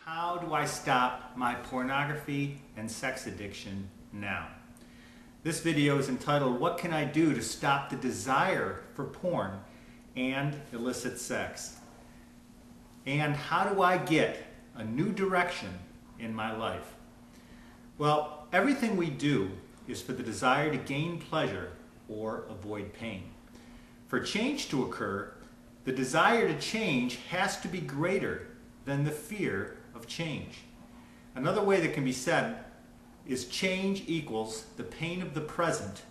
How do I stop my pornography and sex addiction now? This video is entitled, What Can I Do to Stop the Desire for Porn and Illicit Sex? And how do I get a new direction in my life? Well, everything we do is for the desire to gain pleasure or avoid pain. For change to occur, the desire to change has to be greater than the fear of change. Another way that can be said is change equals the pain of the present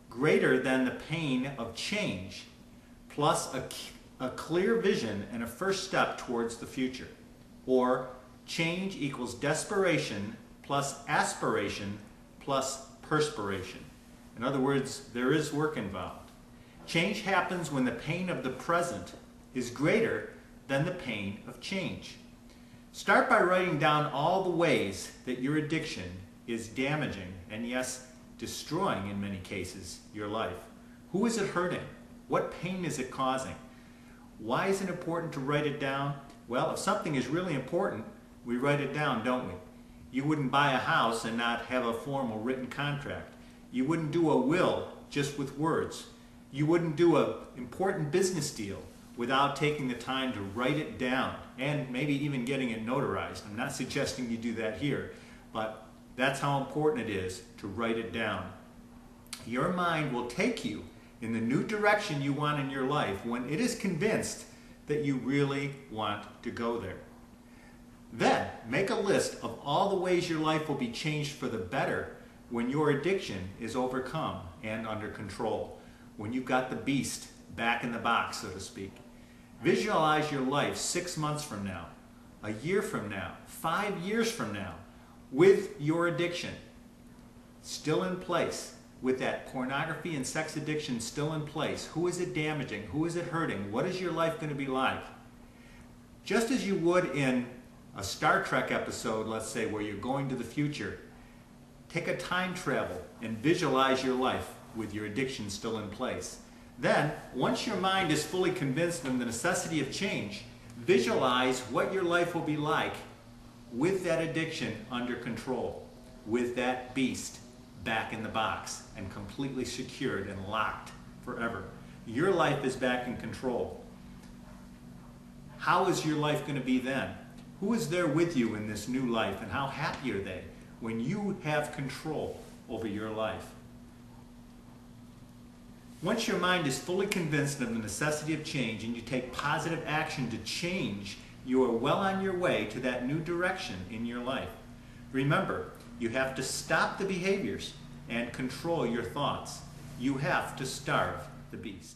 greater than the pain of change, plus a clear vision and a first step towards the future. Or change equals desperation plus aspiration plus perspiration. In other words, there is work involved. Change happens when the pain of the present is greater than the pain of change. Start by writing down all the ways that your addiction is damaging and, yes, destroying in many cases your life. Who is it hurting? What pain is it causing? Why is it important to write it down? Well, if something is really important, we write it down, don't we? You wouldn't buy a house and not have a formal written contract. You wouldn't do a will just with words. You wouldn't do an important business deal without taking the time to write it down and maybe even getting it notarized. I'm not suggesting you do that here, but that's how important it is to write it down. Your mind will take you in the new direction you want in your life when it is convinced that you really want to go there. Then make a list of all the ways your life will be changed for the better when your addiction is overcome and under control, when you've got the beast back in the box, so to speak. Visualize your life 6 months from now, a year from now, 5 years from now, with your addiction still in place, with that pornography and sex addiction still in place. Who is it damaging? Who is it hurting? What is your life going to be like? Just as you would in a Star Trek episode, let's say, where you're going to the future, take a time travel and visualize your life with your addiction still in place. Then, once your mind is fully convinced of the necessity of change, visualize what your life will be like with that addiction under control, with that beast back in the box and completely secured and locked forever. Your life is back in control. How is your life going to be then? Who is there with you in this new life, and how happy are they when you have control over your life? Once your mind is fully convinced of the necessity of change and you take positive action to change, you are well on your way to that new direction in your life. Remember, you have to stop the behaviors and control your thoughts. You have to starve the beast.